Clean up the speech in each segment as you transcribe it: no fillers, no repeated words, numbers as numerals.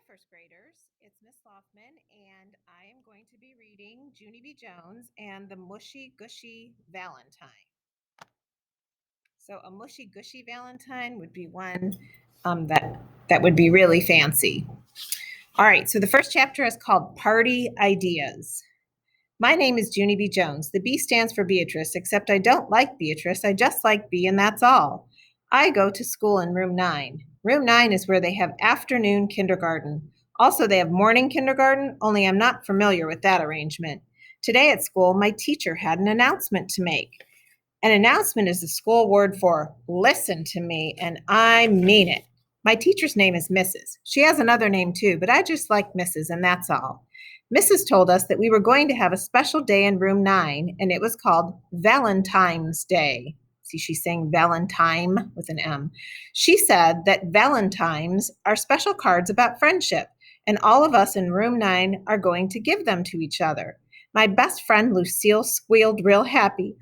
first graders. It's Miss Loftman, and I am going to be reading Junie B. Jones and the Mushy Gushy Valentine. So a mushy gushy Valentine would be one that would be really fancy. All right, so the first chapter is called Party Ideas. My name is Junie B. Jones. The B stands for Beatrice, except I don't like Beatrice. I just like B, and that's all. I go to school in room 9. Room 9 is where they have afternoon kindergarten. Also, they have morning kindergarten, only I'm not familiar with that arrangement. Today at school, my teacher had an announcement to make. An announcement is the school word for listen to me, and I mean it. My teacher's name is Mrs. She has another name too, but I just like Mrs., and that's all. Mrs. told us that we were going to have a special day in room 9, and it was called Valentine's Day. See, she's saying Valentine with an M. She said that Valentines are special cards about friendship, and all of us in room 9 are going to give them to each other. My best friend Lucille squealed real happy.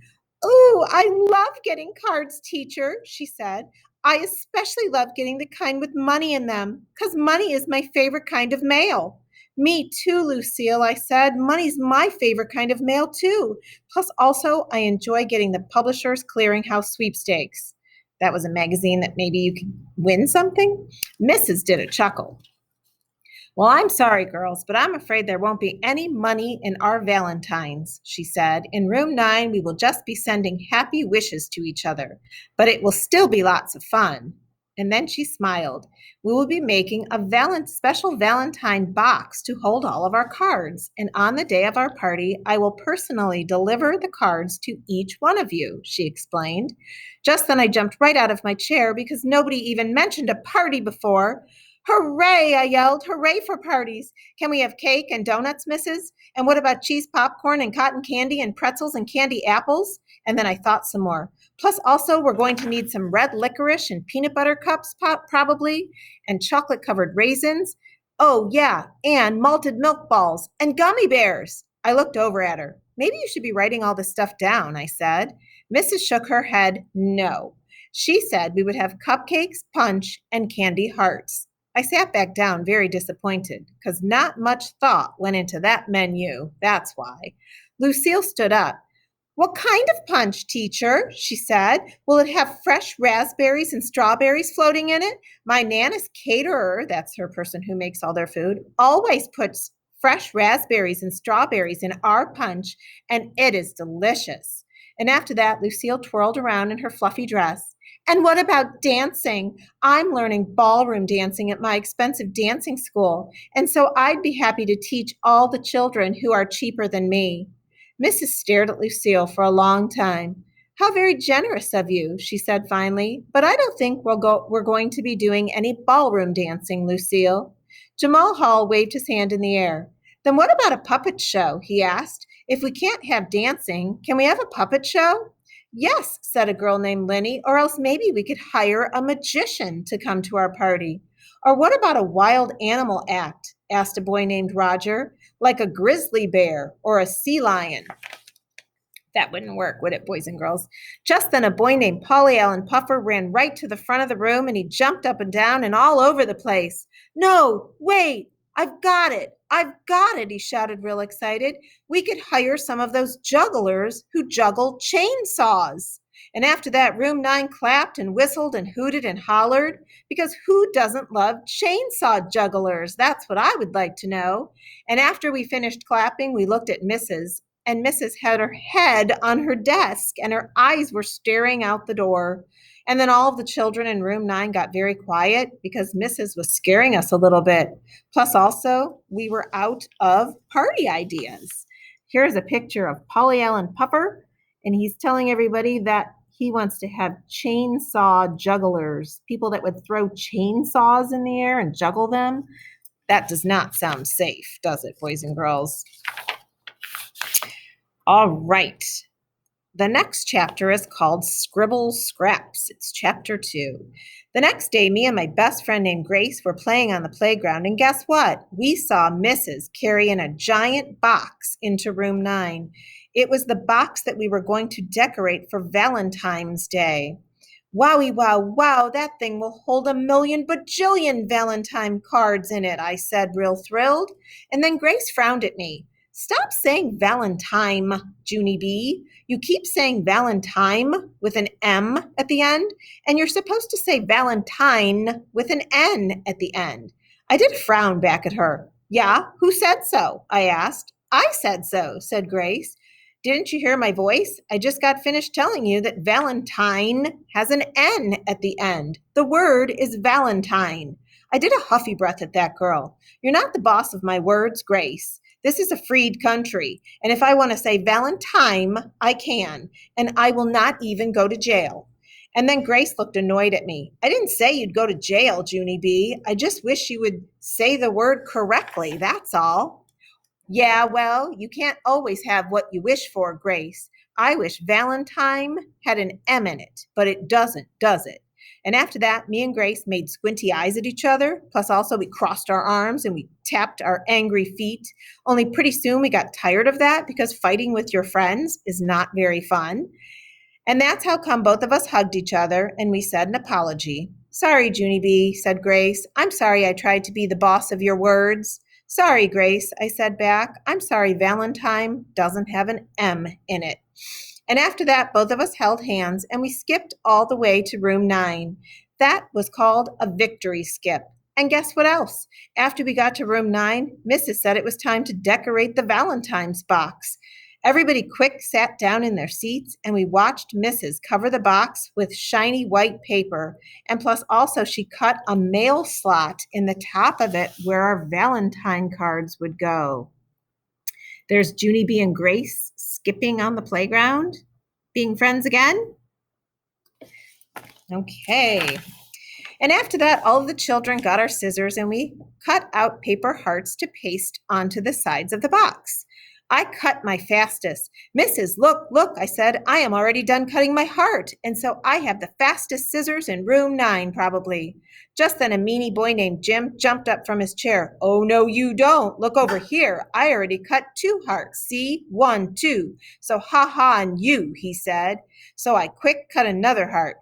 "Oh, I love getting cards, teacher," she said. "I especially love getting the kind with money in them, 'cause money is my favorite kind of mail." "Me too, Lucille," I said. "Money's my favorite kind of mail, too. Plus, also, I enjoy getting the Publishers Clearinghouse sweepstakes." That was a magazine that maybe you could win something? Mrs. did a chuckle. "Well, I'm sorry, girls, but I'm afraid there won't be any money in our Valentines," she said. "In room 9, we will just be sending happy wishes to each other, but it will still be lots of fun." And then she smiled. "We will be making a special Valentine box to hold all of our cards, and on the day of our party, I will personally deliver the cards to each one of you," she explained. Just then I jumped right out of my chair because nobody even mentioned a party before. "Hooray!" I yelled. "Hooray for parties! Can we have cake and donuts, Mrs.? And what about cheese popcorn and cotton candy and pretzels and candy apples?" And then I thought some more. "Plus, also, we're going to need some red licorice and peanut butter cups, probably, and chocolate-covered raisins. Oh, yeah, and malted milk balls and gummy bears." I looked over at her. "Maybe you should be writing all this stuff down," I said. Mrs. shook her head no. She said we would have cupcakes, punch, and candy hearts. I sat back down very disappointed, because not much thought went into that menu, that's why. Lucille stood up. "What kind of punch, teacher?" she said. "Will it have fresh raspberries and strawberries floating in it? My Nana's caterer," that's her person who makes all their food, "always puts fresh raspberries and strawberries in our punch, and it is delicious." And after that, Lucille twirled around in her fluffy dress. "And what about dancing? I'm learning ballroom dancing at my expensive dancing school, and so I'd be happy to teach all the children who are cheaper than me." Mrs. stared at Lucille for a long time. "How very generous of you," she said finally. "But I don't think we're going to be doing any ballroom dancing, Lucille." Jamal Hall waved his hand in the air. "Then what about a puppet show?" he asked. "If we can't have dancing, can we have a puppet show?" "Yes," said a girl named Lenny, "or else maybe we could hire a magician to come to our party." "Or what about a wild animal act?" asked a boy named Roger, "like a grizzly bear or a sea lion." That wouldn't work, would it, boys and girls? Just then a boy named Polly Allen Puffer ran right to the front of the room, and he jumped up and down and all over the place. "No, wait, I've got it. I've got it," he shouted real excited. "We could hire some of those jugglers who juggle chainsaws." And after that, room 9 clapped and whistled and hooted and hollered, because who doesn't love chainsaw jugglers? That's what I would like to know. And after we finished clapping, we looked at Mrs., and Mrs. had her head on her desk, and her eyes were staring out the door. And then all of the children in room 9 got very quiet because Mrs. was scaring us a little bit. Plus, also, we were out of party ideas. Here's a picture of Polly Allen Puffer, and he's telling everybody that he wants to have chainsaw jugglers, people that would throw chainsaws in the air and juggle them. That does not sound safe, does it, boys and girls? All right. The next chapter is called Scribble Scraps. It's chapter 2. The next day, me and my best friend named Grace were playing on the playground, and guess what? We saw Mrs. carry in a giant box into room 9. It was the box that we were going to decorate for Valentine's Day. Wowie, wow, wow, that thing will hold 1,000,000 bajillion Valentine cards in it, I said, real thrilled. And then Grace frowned at me. Stop saying Valentine, Junie B. You keep saying Valentine with an M at the end, and you're supposed to say Valentine with an N at the end. I did frown back at her. Yeah, who said so? I asked. I said so, said Grace. Didn't you hear my voice? I just got finished telling you that Valentine has an N at the end. The word is Valentine. I did a huffy breath at that girl. You're not the boss of my words, Grace. This is a freed country, and if I want to say Valentine, I can, and I will not even go to jail. And then Grace looked annoyed at me. I didn't say you'd go to jail, Junie B. I just wish you would say the word correctly, that's all. Yeah, well, you can't always have what you wish for, Grace. I wish Valentine had an M in it, but it doesn't, does it? And after that, me and Grace made squinty eyes at each other. Plus, also, we crossed our arms and we tapped our angry feet. Only pretty soon we got tired of that because fighting with your friends is not very fun. And that's how come both of us hugged each other and we said an apology. Sorry, Junie B, said Grace. I'm sorry I tried to be the boss of your words. Sorry, Grace, I said back. I'm sorry Valentine doesn't have an M in it. And after that, both of us held hands and we skipped all the way to room 9. That was called a victory skip. And guess what else? After we got to room 9, Mrs. said it was time to decorate the Valentine's box. Everybody quick sat down in their seats and we watched Mrs. cover the box with shiny white paper. And plus also she cut a mail slot in the top of it where our Valentine cards would go. There's Junie B and Grace skipping on the playground, being friends again. Okay. And after that, all of the children got our scissors and we cut out paper hearts to paste onto the sides of the box. I cut my fastest. Mrs., look, look, I said, I am already done cutting my heart. And so I have the fastest scissors in room 9, probably. Just then a meanie boy named Jim jumped up from his chair. Oh, no, you don't. Look over here. I already cut 2 hearts. See? 1, 2. So ha ha on you, he said. So I quick cut another heart.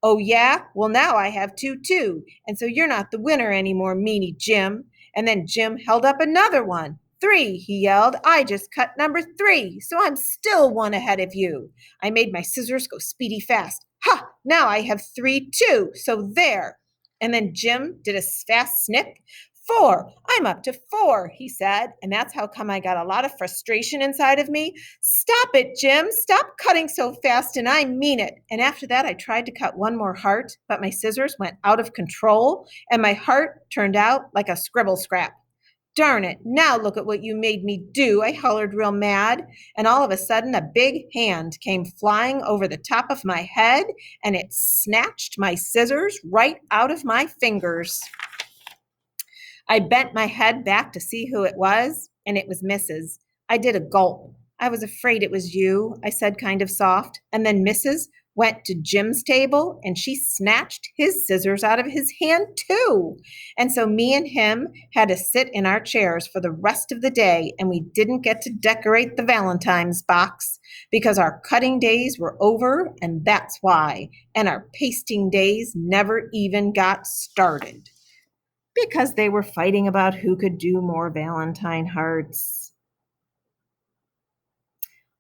Oh, yeah? Well, now I have 2 too. And so you're not the winner anymore, meanie Jim. And then Jim held up another one. 3, he yelled. I just cut number 3, so I'm still 1 ahead of you. I made my scissors go speedy fast. Ha! Now I have 3 too, so there. And then Jim did a fast snip. 4, I'm up to 4, he said. And that's how come I got a lot of frustration inside of me. Stop it, Jim. Stop cutting so fast, and I mean it. And after that, I tried to cut one more heart, but my scissors went out of control, and my heart turned out like a scribble scrap. Darn it, now look at what you made me do, I hollered real mad. And all of a sudden, a big hand came flying over the top of my head, and it snatched my scissors right out of my fingers. I bent my head back to see who it was, and it was Mrs. I did a gulp. I was afraid it was you, I said kind of soft. And then Mrs. went to Jim's table and she snatched his scissors out of his hand too. And so me and him had to sit in our chairs for the rest of the day, and we didn't get to decorate the Valentine's box because our cutting days were over, and that's why. And our pasting days never even got started because they were fighting about who could do more Valentine hearts.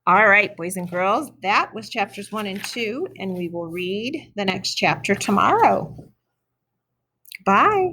All right, boys and girls, that was chapters 1 and 2, and we will read the next chapter tomorrow. Bye.